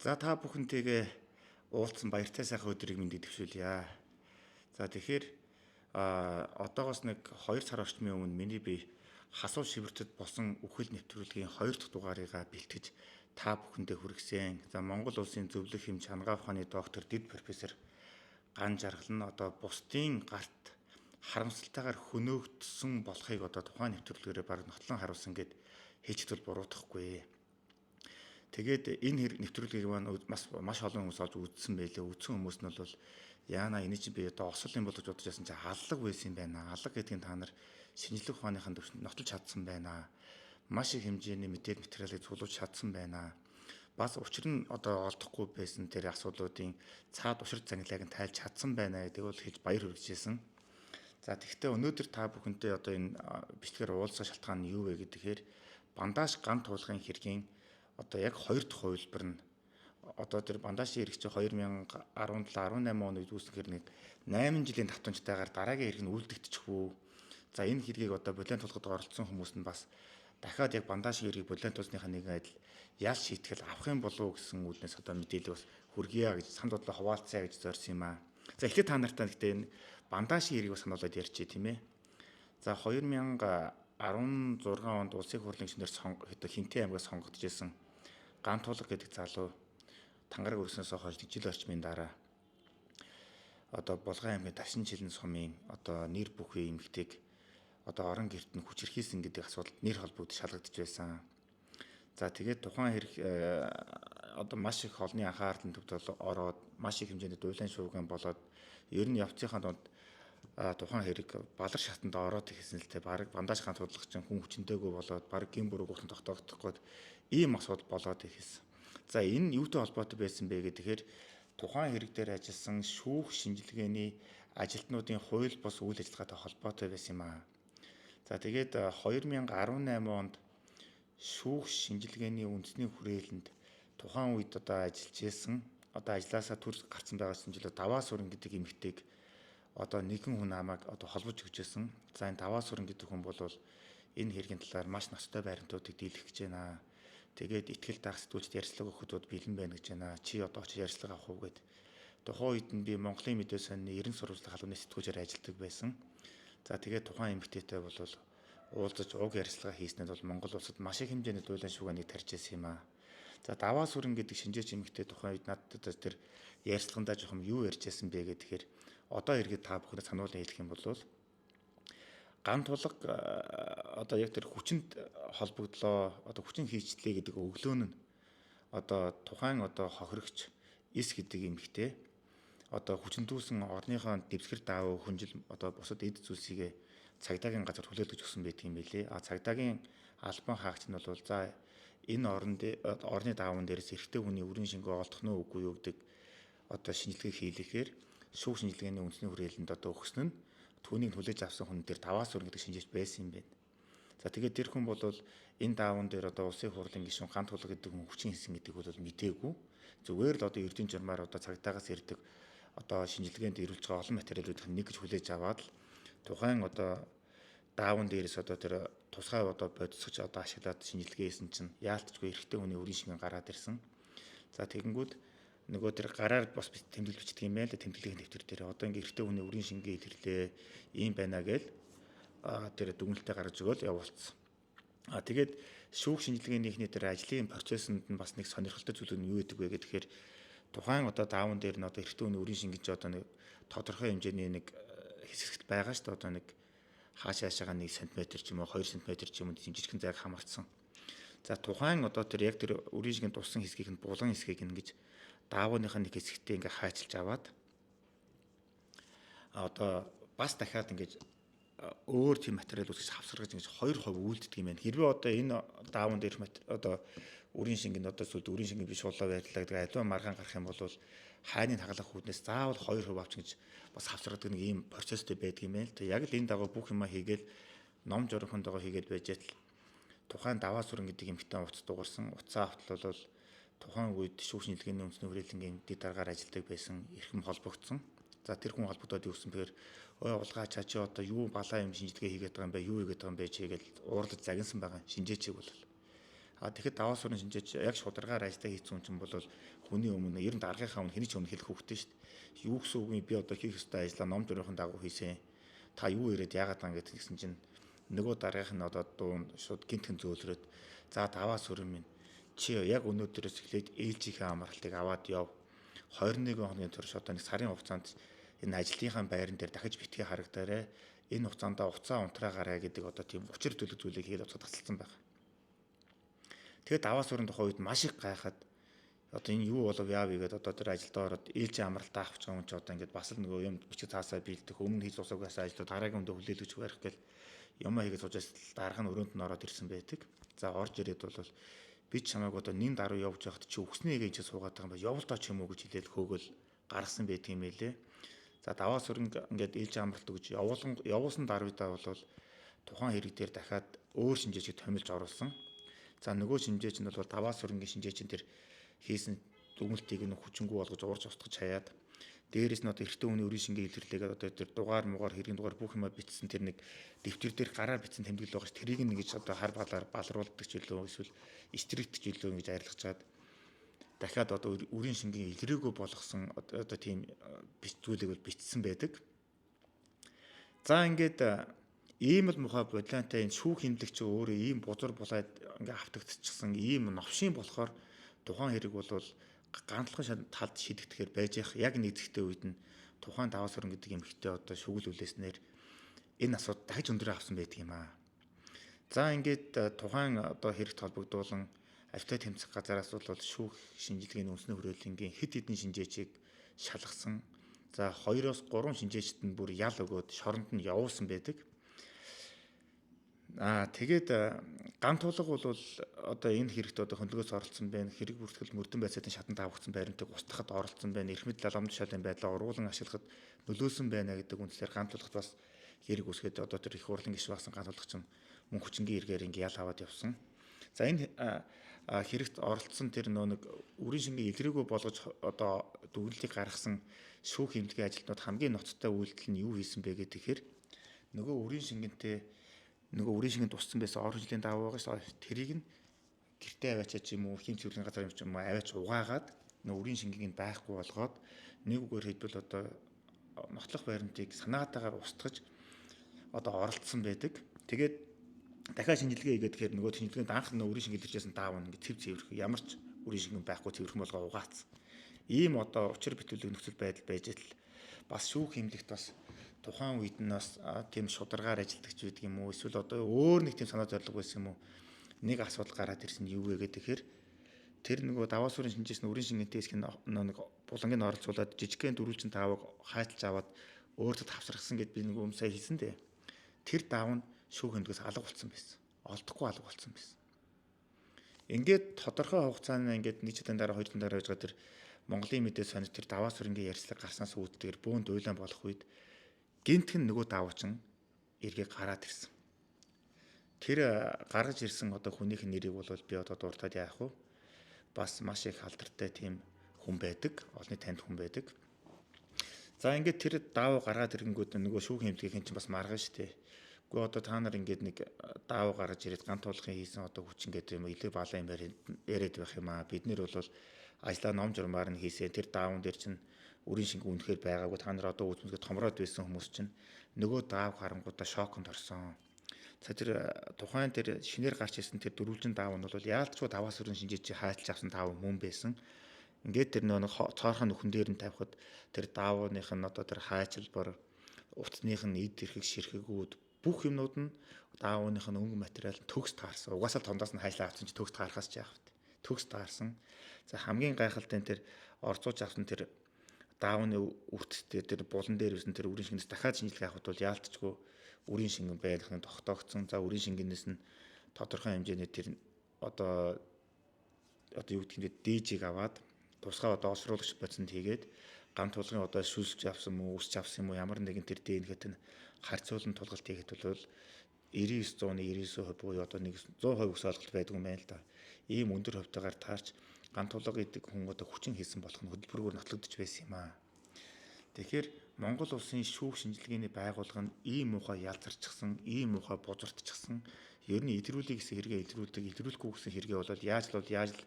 За та бүхэнтэйгээ уулзсан баяртай сайхан өдрийг мэндийг төвшүүлье. За тэгэхээр одоогоос нэг 2 сар орчмын өмнө миний бие хасуу шивэртэд босон үхэл нэвтрүүлгийн 2 дахь дугаарыгаа бэлтгэж та бүхэндээ хүргэсэн. За Монгол улсын зөвлөх хэм чанга ухааны доктор Дэд профессор Ган Жаргал нь бусдын гарт харамсалтайгаар хөнөөгдсөн болохыг тухайн нэвтрүүлгээрээ баг нотлон харуулсан гэд хэлжтэл буруутгахгүй. Тэгээд энэ нэвтрүүлгийг маань маш олон хүмүүс олж үзсэн байлээ. Үзсэн хүмүүс нь бол яана энэ чинь би осол юм болж бодож байсан чинь аллаг байсан юм байна. Аллаг гэдгийг та нар шинжлэх ухааныхаа төвшөнд нотолж чадсан байна. Маш их хэмжээний мэдээлэл материалыг цуглуулж чадсан байна. Бас учир нь олдохгүй байсан тэр асуудлуудын цаад учир загналыг нь тайлж чадсан байна гэдэг бол хийж баяр хүргэжсэн. За тэгвэл өнөөдөр та бүхэнтэй энэ бичлэгээр уулзах шалтгаан нь юу вэ гэхээр бандаж ган туулгын хэргийн яг 2 дахь хувилбар нь тэр бандажийн хэрэгч 2017-18 оны үүсгэхээр нэг 8 жилийн давтамжтайгаар дараагийн хэрэг нь үлдэгдэчихвүү. За энэ хэргийг булиан тулгад оролцсон хүмүүс нь бас дахиад яг бандажийн хэргийг булиан туулсныхаа нэгэн адил ял шийтгэл авах юм болов уу гэсэн үүднээс мэдээлэл бас хүргье гэж санд бодлоо хуваалцъя гэж зорьсон юм аа. За эхлээд та нартай гэхдээ энэ бандажийн хэргийг бас сануулад ярьчих тийм ээ. За 2016 онд улсын хурлын гишүүнээр Хинтээ аймгаас сонгогдож ирсэн Ган тулга гэдэг залуу тангараг өрснөөсөө хойш жил орчмын дараа Булган аймгийн Дашин жилэн сумын нэр бүхий эмэгтэйг орон гэрт нь хүчирхийлсэн гэдэг асуудалд нэр холбогдож шалгагдж байсан. За тэгээд тухайн хэрэг маш их олонний анхаарлын төвд ороод маш их хэмжээний дуйлан шууган болоод ер нь явцынхаа донд тухайн хэрэг балар шатанд ороод ихэсэн л те баг бандаж ган тулгач хүн хүчнтэйгөө болоод баг гин бүрэг уран тогтоогдох гээд ийм асуудал болоод ихэсэн. За энэ юутай холбоотой байсан бэ гэхээр тухайн хэрэг дээр ажилласан шүүх шинжилгээний ажилтнуудын хууль бус үйл ажиллагаатай холбоотой байсан юм аа. За тэгээд 2018 онд шүүх шинжилгээний үндэсний хүрээлэнд тухайн үед ажиллаж исэн ажилласаа төр гарсан байгаа шинжилгээ Даваа Сүрэн гэдэг эмэгтэйг нэгэн хүн намайг холбож өгчээсэн. За энэ Даваа Сүрэн гэдэг хүн бол энэ хэргийн талаар маш ноцтой баримтуудыг дийлгэх гэж байна. Тэгээд итгэл даах сэтгүүлчд ярьцлага өгөхөд бэлэн байна гэж байна. Чи очиж ярьцлага авах уу гэд. Тухайн үед нь би Монголын мэдээ сонины 90 сурвалжлах халууны сэтгүүлчээр ажилладаг байсан. За тэгээд тухайн эмэгтэйтэй бол уулзаж уг ярьцлага хийснээр бол Монгол улсад маш их хэмжээний дуйлан шуугианыг тарьж ирсэн юм аа. За Даваа Сүрэн гэдэг шинжээч эмэгтэй тухайн үед надад тэр ярьцлагандаа жоохон юу ярьж байсан бэ гэхээр эргээд та бүхэнд сануулсан хэлэх юм бол ган тулга яг тэр хүчинд холбогдлоо хүчин хийцлээ гэдэг өглөөн нь тухайн хохирогч эс гэдэг эмэгтэй хүчндүүлсэн орныхоо дэвсгэр даав хүнжил бусад эд зүйлсийг цагдаагийн газар хүлээлгэж өгсөн байдаг юм билээ. Цагдаагийн албан хаагч нь бол за энэ орны даавн дээрээс эрэгтэй хүний үрийн шингөө олдох нь үгүй юу гэдэг шинжилгээ хийлгэхээр шүүх шинжилгээний үндэсний хүрээлэнд өгсөн нь түүнийг хүлээж авсан хүн дээр Даваа Сүрэн гэдэг шинжээч байсан юм байна. За тэгээд тэр хүн бол энэ даавн дээр улсын хурлын гишүүн Ган тулга гэдэг хүн хүчин хийсэн гэдгийг бол мдээгүй. Зүгээр л эрдэнэ журмаар цагдаагаас ирдэг шинжилгээнд ирүүлж байгаа олон материалуудыг нэг гэж хүлээж аваад л тухайн даавн дээрээс тэр тусгай бодисгоч ашиглаад шинжилгээ хийсэн чинь яалтчгүй эрэгтэй хүний үрийн шингэн гараад ирсэн. За тэгэнгүүт нөгөө тэр гараар бас тэмдэглэж бичдэг юм байл тэмдэглэлийн дэвтэр дээр ингээ эрэгтэй хүний үрийн шингээ илэрлээ ийм байна гээл тэр дүгнэлтээ гаргаж өгөөл явуулсан. Тэгээд шүүх шинжилгээнийхний тэр ажлын процессонд нь бас нэг сонирхолтой зүйл нь юу гэдэг вэ гэхээр тухайн даавн дээр нь эрэгтэй хүний үрийн шингэж нэг тодорхой хэмжээний нэг хэсэгт байгаа шүү дээ нэг хаашаашаага 1 см ч юм уу 2 см ч юм уу жижигхэн зайг хамаарсан. За тухайн тэр яг тэр үрийн шингэнд туссан хэсгийг нь булан хэсгийг ингэж даавууныхаа нэг хэсэгтээ ингээ хайчилж аваад бас дахиад ингэж өөр тийм материал үүсгэж хавсаргаж ингэж 2% үлддэг юм байна. Хэрвээ энэ даавн дээр үрийн шингэнд сүлд үрийн шингийн биш улаа байрлаа гэдэг аливаа маргаан гарах юм бол хайны хагалах үүднээс заавал 2% авч гэж бас хавсаргадаг нэг ийм процесстэй байдаг юм байна л. Яг л энэ дагуу бүх юмаа хийгээл ном журхондоо хийгээд байж тал тухайн Даваа Сүрэн гэдэг эмэгтэй утас дуурсан. Утсаа автал бол тухайн үед шүүх шинжилгээний үндэсний хүрээлэнгийн дэд дараагаар ажилладаг байсан эрхэм холбогдсон. За тэр хүн холбогдоод явсан бээр улгаа чаа чи юу балаа юм шинжилгээ хийгээд байгаа юм бэ юу хийгээд байгаа юм бэ чигээл уурлаж загинсан байгаа шинжээчийг бол Тэгэхэд даваа сурын шинжээч яг шударгаар ажиллаа хийсэн хүн чинь бол хүний өмнө ер нь даргынхаа өмнө хэний ч өмнө хэлэх хөвгтэй шүү дээ. Юу гэсэн үг юм, би одоо хийх ёстой ажиллаа ном журмын дагуу хийсэн. Та юу яриад яагаад байгаа гэсэн чинь нөгөө даргийнх нь одоо дуун шууд гинтхэн зөөлрөөд за даваа сүрэн минь чи яг өнөөдрөөс эхлээд ээлжийнхээ амралтыг аваад яв. 21 хоногийн турш одоо нэг сарын хугацаанд энэ ажлынхаа байран дээр дахиж битгий харагдаарай. Энэ хугацаанд уцаа унтраагараа гэдэг одоо тийм учир төлөв зүйлийг хийгээд уцаа тасалсан байна. Тэгээд даваа сүрэн тухай үед маш их гайхаад одоо энэ юу болов яав игээд одоо тэр ажилдаа ороод ээлжийн амралтаа авч байгаа юм чи одоо ингээд бас л нөгөө юм бичиг цаасаа биелдэх өмнө хийж усаагаас ажлаа дараагийн өндөө хүлээлгэж барих гэл юм хийгээд суужээс дарга нь өрөөнд нь ороод ирсэн байдаг. За орж ирээд бол би ч чамайг одоо нин даруй явж байхад чи өгснээ гэж суугаад байгаа юм ба явуултаа ч юм уу гэж хэлээд хөөгөл гаргасан байдаг юм байлээ. За даваа сүрэн ингээд ээлжийн амралт өгж явуулсан даруйдаа бол тухайн хэрэг дээр дахиад өөр шинжээчийг томилж оруулсан. За нөгөө шинжээч нь бол даваа сүрэнгийн шинжээчин тэр хийсэн дүгнэлтийг нь хүчингү болгож уурж устгаж хаяад дээрээс нь одоо эртний хүний өрийн шингээ илэрлээгээд одоо тэр дугаар муугаар хэргийн дугаар бүх юмаа бичсэн тэр нэг дэвтэр дээр гараар бичсэн тэмдэглэл байгаа ш тэрийг нэгж одоо хар балаар балруулдаг ч илүү эсвэл стрикт ч илүү ингэж арилгаж чад дахиад одоо өрийн шингийн илрээгүй болгосон одоо тийм бичгүүлэг бол бичсэн байдаг. За ингээд ийм л мухай бодлонтой энэ шүүх хэмлэгч өөрөө ийм бузар булаад ингээ автагдчихсан ийм новшийн болохоор тухайн хэрэг бол ганцхан талд шийдэгдэхээр байж яг нэг зэгтэй үед нь тухайн даваа сүрэн гэдэг эмэгтэй одоо шүглүүлснээр энэ асуудал дахиж өндөр авсан байдаг юм аа. За ингээд тухайн одоо хэрэгт холбогдуулан авто тэмцэх газараас бол шүүх шинжилгээний үндэсний хүрээлэнгийн хэд хэдэн шинжээчийг шалгасан. За 2-оос 3 шинжээчд нь бүр ял өгөөд шоронд нь явуулсан байдаг. Тэгээд ган тулга бол одоо энэ хэрэгт одоо хөндлөгөөс оролцсон байна. Хэрэг бүртгэл мөрдөн байцаатын шатанд тавагдсан байрантайг устгахад оролцсон байна. Эрх мэдэл ламд шалын байдлаа ургуулan ашиглахад нөлөөсөн байна гэдэг үндслээр ган тулгад бас хэрэг үсгээд одоо тэр их хурлын гишүүн басан ган тулгач мөн хүчингийн эргээр ингээ ял аваад явсан. За энэ хэрэгт оролцсон тэр нэг үрийн шингээ илрээгүй болгож одоо дүгнэлтийг гаргасан шүүх хэмжлэгийн ажилтнууд хамгийн ноцтой үйлдэл нь юу хийсэн бэ гэхээр нөгөө үрийн шингэнтэй нөгөө үрийн шингэнд туссан байсан орон жилийн даваа байгаа шүү. Тэрийг нь гэртээ аваачаа ч юм уу хин цэвэрлэгийн газар юм ч юм уу аваач угаагаад нөгөө үрийн шингийг нь байхгүй болгоод нэг үгээр хэлбэл одоо нотлох баримтыг санаатаагаар устгаж одоо оролцсон байдаг. Тэгээд дахиад шинжилгээ хийгээд тэгэхээр нөгөө шинжилгээнд анх нөгөө үрийн шингээ дэрчээсэн даав нь цэв цэвэрх ямар ч үрийн шингэн байхгүй цэвэрхэн болгоо угаацсан. Ийм одоо учир битүүлэг нөхцөл байдал байж л бас шүүх хэмлэгт бас тухайн үед нь бас тийм шударгаар ажилтгч байдаг юм уу эсвэл одоо өөр нэг тийм санаа зорилго байсан юм уу нэг асуудал гараад ирсэн юу вэ гэхээр тэр нөгөө даваа сүрэн шинжээс нь үрийн шингэнтэй хэсэг нэг булангийн оролцуулаад жижигхэн дөрвөлжин таавыг хайталж аваад өөртөө тавсаргасан гэд би нэг сая хэлсэн дээ. Тэр даав нь шүүх хэмжээс алга болсон байсан. Олдохгүй алга болсон байсан. Ингээд тодорхой хугацаанд ингээд нэг жилийн дараа 2 жилийн дараа байж байгаа тэр Монголын мэдээ сонир тэр даваа сүрэнгийн ярьцлага гарснаас үүдтэйгээр бөөнд уйлан болох үед гинтхэн нөгөө даваачин эргээ гараад ирсэн. Тэр гаргаж ирсэн одоо хүнийх нэрийг бол би одоо дуртаад яах вэ? Бас маш их алдартай тийм хүн байдаг, олонний танд хүн байдаг. За ингээд тэр даав гаргаад ирэнгүүт нөгөө шүүх хэмжлэгийн чинь бас маргаан штэ. Гэхдээ одоо та нар ингээд нэг даав гаргаж ирээд ган туулахын хийсэн одоо хүч ингээд юм илүү балаа юм яриад байх юм аа. Бид нэр бол ажлаа ном журмаар нь хийсэн. Тэр даавн дээр чинь үрийн шинг үнэхээр байгаагүй та нар одоо үзмэсгээ томроод байсан хүмүүс чинь нөгөө даав харангуудаа шоконд орсон. За тэр тухайн тэр шинээр гарч ирсэн тэр дөрвөлжин даав нь бол яалтчгүй даваа сүрэн шинжээч хайлтж авсан даав мөн байсан. Ингээд тэр нэг цоорхон нөхөн дээр нь тавихад тэр даавных нь одоо тэр хайчилбар утасных нь эд эрхэг ширхэгүүд бүх юмнууд нь даавных нь өнгө материал төгс таарсан. Угаасаа тондоос нь хайшлаа авсан чи төгс таарахаас ч яах вэ? Төгс таарсан. За хамгийн гайхалтай нь тэр орцууж авсан тэр даавны үрттэй тэр булан дээр ирсэн тэр үрийн шингээс дахиад шинжилгээ авахд бол яалтчгүй үрийн шингэн байдлын тогтоогдсон. За үрийн шингэнээс нь тодорхой хэмжээний тэр одоо юу гэдэг нь дээжийг аваад тусгай одоо олшруулагч бодсонд хийгээд ган тулгын одоо шүлж авсан мó үсч авсан мó ямар нэгэн тэр дээнэхэд нь харьцуулан тулгалт хийхэд бол 99.99% буюу одоо 100% өс ойлголт байдаг юм байна л да. Ийм өндөр хувьтайгаар таарч ган тулга гэдэг хүн одоо хүчин хийсэн болох нь хөдөлбөрөөр нотлогдож байсан юм аа. Тэгэхээр Монгол улсын шүүх шинжилгээний байгууллага нь ийм муухай ялзарчихсан, ийм муухай бузартчихсан, Ер нь илрүүлэх гэсэн хэрэгээ илрүүлэхгүй гэсэн хэрэгээ бол яаж л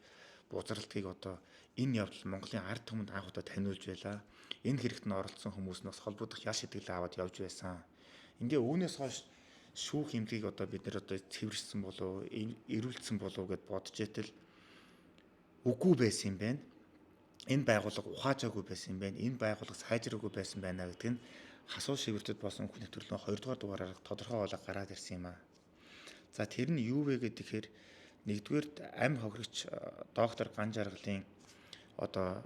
бузралтыг одоо энэ явдал Монголын ард түмэнд анх удаа таниулж байла. Энэ хэрэгт нь оролцсон хүмүүс нь бас холбогдох ял шидэглээ аваад явж байсан. Ингээ үүнээс хойш шүүх эмнэлгийг одоо бид нэр одоо цэвэрсэн болов эрүүлсэн болов гэд бодож итэл үгүй байсан юм байна. Энэ байгууллага ухаажаагүй байсан юм байна. Энэ байгууллага сайжраагүй байсан байна гэдэг нь хасуу шивэрдэд болсон хүн нэвтрүүлгийн 2 дугаар дугаараар тодорхой гараад ирсэн юм аа. За тэр нь юу вэ гэхээр нэгдүгээр амь хохирогч доктор Ган Жаргалын одоо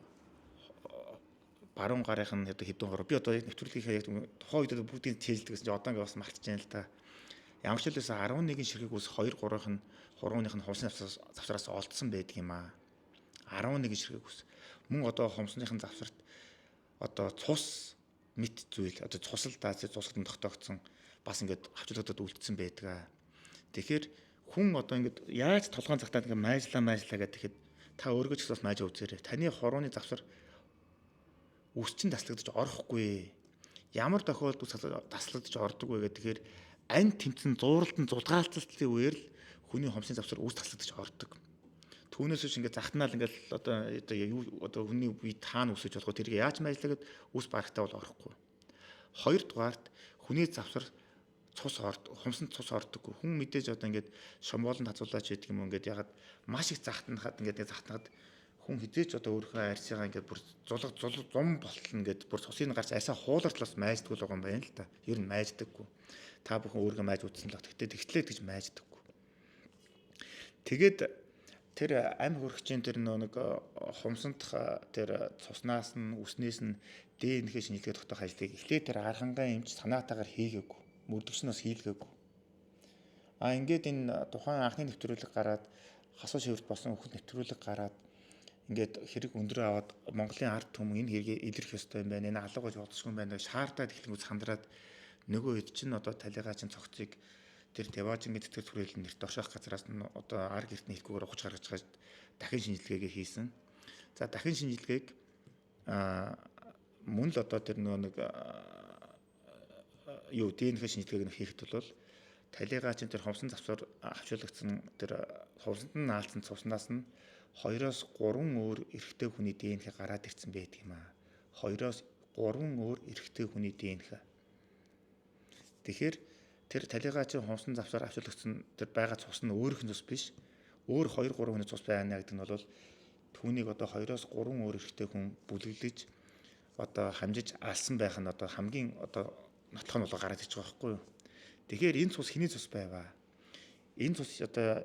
баруун гарын одоо хэдэн хороо би одоо нэвтрүүлгийнхээ яг тухайн үед бүгдийг чийлдэг гэсэн чинь одоо ингээ бас мартчихжээ л да. Ямар ч хэлээс 11 ширхэг ус 2-3-ын нь хурууных нь хумсны завсараас олдсон байдаг юм аа. 11 ширхэг ус. Мөн одоо хумсныхын завсарт одоо цус мэд зүйл одоо цусал дааз цусгад тогтоогдсон бас ингээд хавчлагдад үлдсэн байдаг. Тэгэхээр хүн одоо ингээд яаж толгойн цагтаа ингээд майжлаа гэхэд та өөргөж ч бас майжаа үзээрэй. Таны хурууны завсар үсчин таслагдаж орохгүй. Ямар тохиолдолд үс таслагдаж ордог вэ гэхээр ань тэмцэн зууралдан зулгаалцалтын үеэр л хүний хумсны завсар үс таслагдаж ордог. Түүнээс ч ингээд захтнаал ингээд одоо хүний бие таана үсэж болохоо тэрийг яаж майжлаа гэд үс барахтаа бол орохгүй. Хоёрдугаарт хүний завсар хумсанд цус ордоггүй. Хүн мэдээж одоо ингээд шомбоолон хазуулаач гэдэг юм ингээд ягаад маш их захтнахад хүн хизээч одоо өөрийнхөө арьсыгаа ингээд бүр зум болтолно гэд бүр цусыг гарч арьсаа хуулар талаас майждаг л байгаа юм байна л да. Ер нь майждаггүй. Та бүхэн өөрийгөө майж утсан л баг. Тэгтлээ гэж майждаггүй. Тэгээд тэр амь хөрөгчийн тэр нэг хумсандх тэр цуснаас нь үснээс нь ДНХ шинжилгээ тогтоох ажлыг эхлээд тэр архангай эмч санаатаагаар хийгээгүй. Мөрдөгч нь бас хийлгээгүй. Ингээд энэ тухайн анхны нэвтрүүлэг гараад хасуу шивэрт болсон хөхт нэвтрүүлэг гараад ингээд хэрэг өндрөө аваад Монголын ард түмэн энэ хэрэгээ илэрх ёстой юм байна. Энэ алга гэж бодсгүй юм байна. Шаардаад эхлэнгүүт сандраад нөгөө хэд чинь одоо талигачин цогцыг тэр Деважингийн тэтгэл хүрээлэн нэрт орших газраас нь одоо ар гэртний хэлгүүгээр ухаж гаргаж байгаа дахин шинжилгээгээ хийсэн. За дахин шинжилгээг мөн л одоо тэр нэг ДНХ шинжилгээг хийхэд бол талигачин тэр хумсан завсар авчуулагдсан тэр хумсанд нь наалцсан цуснаас нь 2-3 өөр эрэгтэй хүний ДНХ гараад ирсэн байдаг юм аа. 2-3 өөр эрэгтэй хүний ДНХ. Тэгэхээр тэр талигачин хумсан завсаар авчуулагдсан тэр байгаа цус нь өөрийнх нь цус биш. Өөр 2-3 хүний цус байна гэдэг нь бол түүнийг одоо 2-3 өөр эрэгтэй хүн бүлэглэж одоо хамжиж алсан байх нь одоо хамгийн одоо нотлох нь гараад ирж байгаа байхгүй юу. Тэгэхээр энэ цус хэний цус байваа? Энэ цус одоо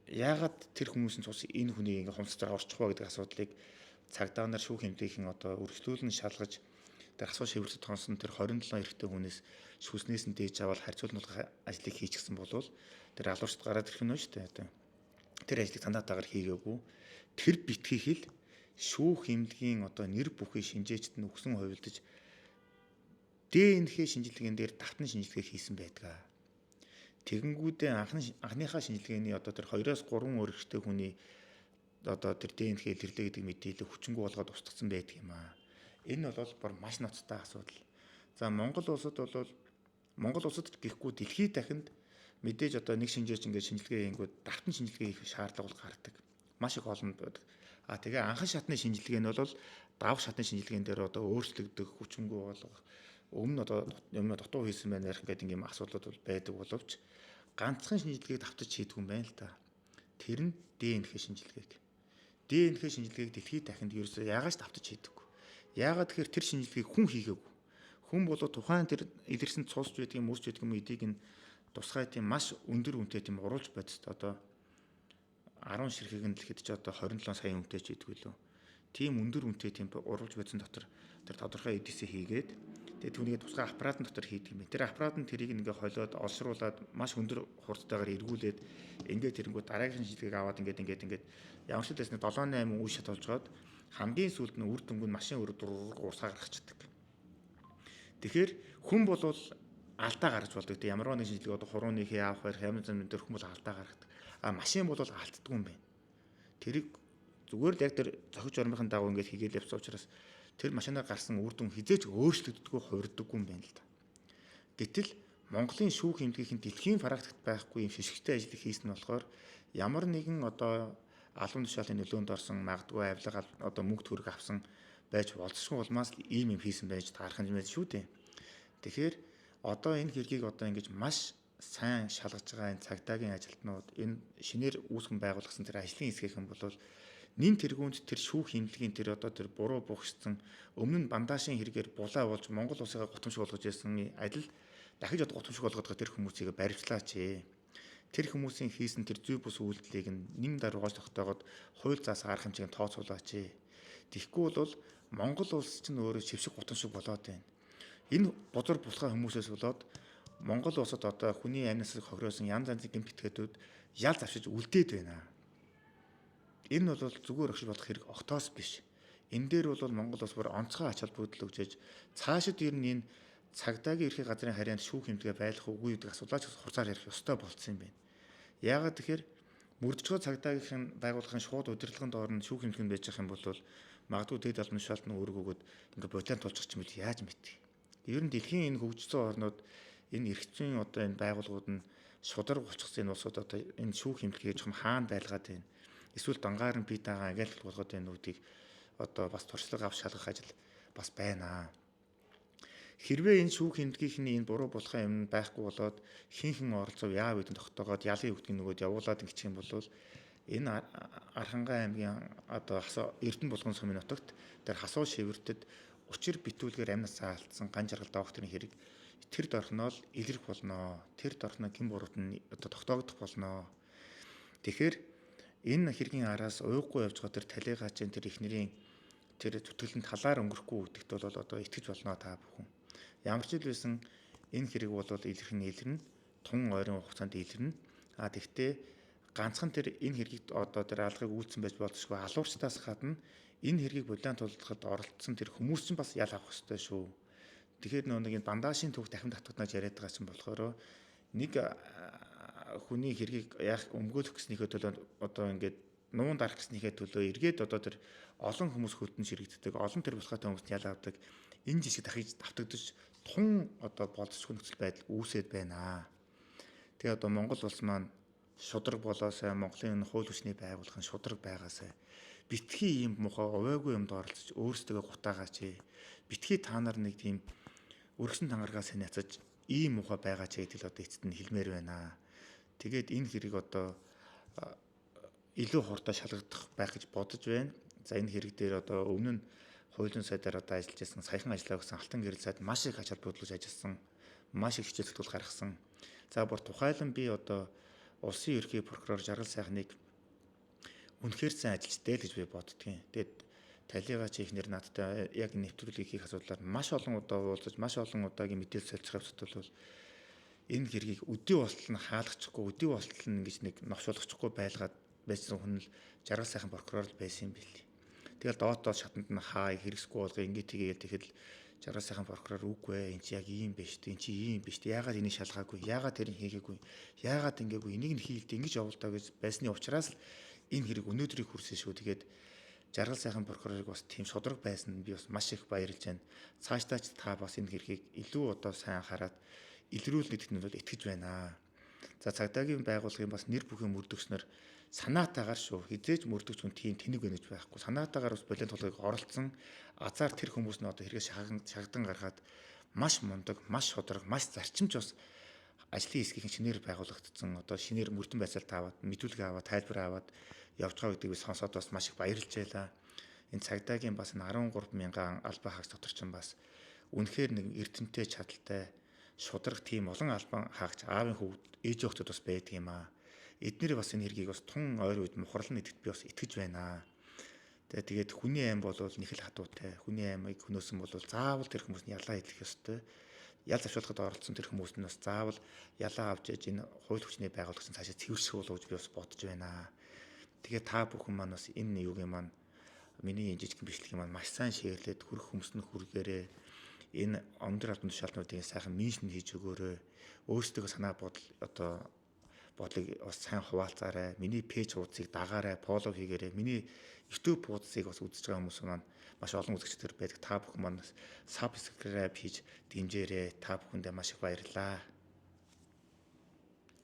яагаад тэр хүмүүсийн цус энэ хүний ингээ хумсцаар орчих вэ гэдэг асуудлыг цагдаа нар шүүх эмнэлгийн одоо өргөжлүүлэн шалгаж тэр асуу шивэрсэд тонсон тэр 27 эрэгтэй хүнээс шүүснээс нь дээж аваад харьцуулах ажлыг хийчихсэн болвол тэр алуурчд гараад ирэх нь шүү дээ. Тэр ажлыг санаатаагаар хийгээгүй. Тэр битгий хэл шүүх эмнэлгийн одоо нэр бүхий шинжээчд нь өгсөн хувилдаж ДНХ шинжилгээнд дээр давтан шинжилгээ хийсэн байдаг. Тэгэнгүүтээ анхныхаа шинжилгээний одоо тэр 2-3 өөр эрэгтэй хүний одоо тэр ДНХ илэрлээ гэдэг мэдээлэл хүчингү болгоод устгацсан байдаг юм аа. Энэ бол бүр маш ноцтой асуудал. За Монгол улсад гэхгүй дэлхийд дахинд мэдээж одоо нэг шинжээч ингээд шинжилгээ хийнгүүд давтан шинжилгээ хийх шаардлага бол гардаг. Маш их олон байдаг. Тэгээ анхан шатны шинжилгээ нь бол давх шатны шинжилгээнд дээр одоо өөрчлөгдөх хүчингү болгох өмнө одоо юм дутуу хийсэн байна ярих гэдэг юм асуудлууд бол байдаг боловч ганцхан шинжилгээг давтаж хийдэг юм байна л да. Тэр нь ДНХ шинжилгээг. ДНХ шинжилгээг дэлхийд дахинд ерөөсөө яагаад ч давтаж хийдэггүй. Яагаад тэгэхээр тэр шинжилгээг хүн хийгээгүй. Хүн бол тухайн тэр илэрсэн цусч байдаг юм, мөрч байдаг юм эдийг нь тусгай тийм маш өндөр үнэтэй тийм уруулж бодит одоо 10 ширхэг нь дэлхийд ч одоо 27 сая үнэтэй ч идэггүй лөө. Тийм өндөр үнэтэй тийм уруулж бодсон дотор тэр тодорхой эдисээ хийгээд тэгээд түүнийг тусгай аппаратын дотор хийдэг юм. Тэр аппарат нь тэрийг ингээ холиод олшруулад маш өндөр хурдтайгаар эргүүлээд ингээд тэрэнгүү дараагийн шинжилгээг аваад ингээд ямар ч үдээс нэг 7-8 үе шат болж гоод хамгийн сүүлд нь үр дүнг нь машин урсаа гаргацдаг. Тэгэхээр хүн бол алдаа гаргаж болдог. Ямар нэг шинжилгээ одоо хурууны хий авах байх ямар нэгэн дээр хүн бол алдаа гаргадаг. Машин бол алддаггүй юм байна. Тэрийг зүгээр л яг тэр зохиж ормынхын дагуу ингээд хийгээл явсан учраас тэр машинаар гарсан үр дүн хизээч өөрчлөгддөггүй хувирдаггүй юм байна л да. Гэтэл Монголын шүүх эмнэлгийн дэлхийн практикт байхгүй юм шишгтэй ажил хийсэн нь болохоор ямар нэгэн одоо албан тушаалын нөлөөнд орсон магадгүй авилга одоо мөнгө төгрөг авсан байж болцсохгүй улмаас л ийм юм хийсэн байж таарах юм шүү дээ. Тэгэхээр одоо энэ хэргийг одоо ингэж маш сайн шалгаж байгаа энэ цагдаагийн ажилтнууд энэ шинээр үүсгэн байгуулсан тэр ажлын хэсгийнхэн бол нэн тэргуунд тэр шүүх эмнэлгийн тэр одоо тэр буруу бухшсан өмнө нь бандашийн хэрэгээр булаа болж Монгол улсыг гутамшиг болгож ирсэн адил дахиж одоо гутамшиг болгоод тэр хүмүүсийг баривчлаач. Тэр хүмүүсийн хийсэн тэр зүй бус үйлдэлийг нэг даруйгаас тогтоогоод хууль заас арга хэмжээнд тооцоолооч. Тэгэхгүй бол Монгол улс чинь өөрөө шившиг гутамшиг болоод байна. Энэ бузар булхаа хүмүүсээс болоод Монгол улсад одоо хүний амнаас хохироосон янз янзын гэмт этгээдүүд ял завшиж үлдээд байна. Энэ бол зүгээр өгч болох хэрэг огтоос биш. Энэ дээр бол Монгол улс бүр онцгой ач холбогдол өгчөж цаашид ер нь энэ цагдаагийн ерхий газрын харьяанд шүүх эмнэлгээ байлах үгүй гэдэг асуулаач хурцаар ярих ёстой болсон юм байна. Яагаад тэгэхээр мөрдөжгөө цагдаагийн байгууллагын шууд удирдлагын доор нь шүүх эмнэлэг байж байгаа юм бол магадгүй дэд албан тушаалт нь өөрөг өгөөд ингээ бодлон тулчих юм бол яаж мэдтий. Ер нь дэлхийн энэ хөгжсөн орнууд энэ эрхцэн одоо энэ байгууллагууд нь шударга болчихсон энэ улсууд одоо энэ шүүх эмнэлгээ жоохон хаана байлгаад байна. Эсвэл дангаар нь бие дагаа агентл болгоод байна үүдийг одоо бас туршлага авч шалгах ажил бас байна. Хэрвээ энэ шүүх эмнэлгийнхний энэ буруу булхаа юм байхгүй болоод хинхэн оролцов яав гэдэн тогтоогоод ялын өвдгийн нөгөөд явуулаад ингэчих юм бол энэ Архангай аймгийн одоо Эрдэнэ булган сумын нутагт тэр хасуу шивэртэд учир битүүлгээр амнасаа алдсан ган жаргал доокторын хэрэг тэр дорхноо л илэрх болно. Тэр дорхноо гин буруут нь одоо тогтоогдох болно. Тэгэхээр энэ хэргийн араас уйггүй явж байгаа тэр талигаачийн тэр ихнэрийн тэр зүтгэлэн талаар өнгөрөхгүй гэдэгт бол одоо итгэж болно та бүхэн. Ямар ч л байсан энэ хэрэг бол илэрх нь илэрнэ. Тун ойрын хугацаанд илэрнэ. Тэгвэл ганцхан тэр энэ хэргийг одоо тэр алгыг үйлцэн байж болзошгүй алуурчдаас гадна энэ хэргийг бодлон тулдахад оролцсон тэр хүмүүс чинь бас ял авах ёстой шүү. Тэгэхээр нэг энэ бандашийн түүх дахин татварнаж яриад байгаа чинь болохоор нэг хүний хэргийг яах өмгөөлөх гэснийхээ төлөө одоо ингээд нуун дарах гэснийхээ төлөө эргээд одоо тэр олон хүмүүс хөтөн ширэгддэг, олон тэр булхаатай хүмүүст ял авдаг энэ жишг дахиж давтагдаж тун одоо болцсохгүй нөхцөл байдал үүсээд байна. Тэгээ одоо Монгол улс маань шудраг болоосай Монголын хууль хүчний байгууллагын шудраг байгаасай битгий ийм мухаа увайгүй юмд оролцож өөрсдөө гутаагаач. Битгий та нар нэг тийм өргөсөн тангаргаа санаацаж ийм мухаа байгаач гэдэг л одоо эцэст нь хэлмээр байна. Тэгээд энэ хэрэг одоо илүү хурдан шалгагдах байх гэж бодож байна. За энэ хэрэг дээр одоо өмнө нь хуулийн сайдаар одоо ажиллаж байсан саяхан ажиллаа гэсэн Алтан гэрэл сайд маш их ач холбогдлож ажилласан, маш их хичээл зүтгэл гаргасан. За бүр тухайлан би одоо улсын ерхий прокурор Жаргал сайхныг үнэхээр сайн ажилчтай л гэж би боддгийн. Тэгээд талигач ихнэр надтай яг нэвтрүүлгийг хийх асуудлаар маш олон удаа уулзаж, маш олон удаагийн мэдээлэл солилцох явцад бол энэ хэргийг өдөө болтол нь хаалгачихгүй, өдөө болтол нь ингэж нэг новшуулгачихгүй байлгаад байсан хүн л Жаргал сайхан прокурор байсан юм билий. Тэгэл доотоо шатанд нь хаа хэрэгсгүй болгоо ингэ тэгээд тэгэхэд Жаргал сайхан прокурор үгүй энэ чи яг ийм биш дээ, энэ чи ийм биш дээ. Яагаад энийг шалгаагүй? Яагаад тэрийг хийгээгүй? Яагаад ингээггүй? Энийг нь хийлдэ ингэж явуулдаа гэж байсны учраас л энэ хэрэг өнөөдрийг хүрсэн шүү. Тэгээд Жаргал сайхан прокурорыг бас тийм шудраг байсан би бас маш их баярлж байна. Цаашдаач та бас энэ хэргийг илүү одоо сайн хараад илрүүлнэ гэдэгт нь бол итгэж байна. За цагдаагийн байгууллагын бас нэр бүхэн мөрдөгчнөр санаатаагаар шүү. Хизээж мөрдөгч хүн тийм тэнэг байна гэж байхгүй. Санаатаагаар бас болон толгойг оролцсон азар тэр хүмүүс нь одоо хэрэгээ шагдан гаргаад маш мундаг, маш шудраг, маш зарчимч бас ажлын хэсгийн шинээр байгуулагдсан. Одоо шинээр мөрдөн байцаалт аваад, мэдүүлэг аваад, тайлбар аваад явж байгаа гэдгийг сонсоод бас маш их баярлж байлаа. Энэ цагдаагийн бас 13 мянган албан хаагч дотор ч бас үнэхээр нэг эрдэнэтэй чадaltaй шудраг тийм олон албан хаагч аавын хөвгд ээж охтод бас байдаг юм аа. Эднэр бас энэ хэргийг бас тун ойр үед мухарлна гэдэгт би бас итгэж байна. Тэгээд хүний аим бол нэг л хатуутай. Хүний аймыг хөнөөсөн бол заавал тэр хүмүүс нь ялаа идэх ёстой. Ял завшуулахад оролцсон тэр хүмүүс нь бас заавал ялаа авч яж энэ хууль хүчний байгууллагын цаашаа цэвэрших болов гэж би бас бодож байна. Тэгээд та бүхэн маань бас энэ юугийн маань миний энэ жижигхэн бичлэгийн маань маш сайн шеэрлээд хүрэх хүмүүст нь хүргээрээ энэ өндөр албан тушаалтнуудын сайхан меншн хийж өгөөрэй. Өөрсдөө санаа бодол одоо бодлыг бас сайн хуваалцаарай. Миний пэйж хуудсыг дагаарай, фоллоу хийгээрэй. Миний YouTube хуудсыг бас үзэж байгаа хүмүүс маань маш олон үзэгчдэр байдаг. Та бүхэн маань subscribe хийж дэмжээрэй. Та бүхэндээ маш их баярлалаа.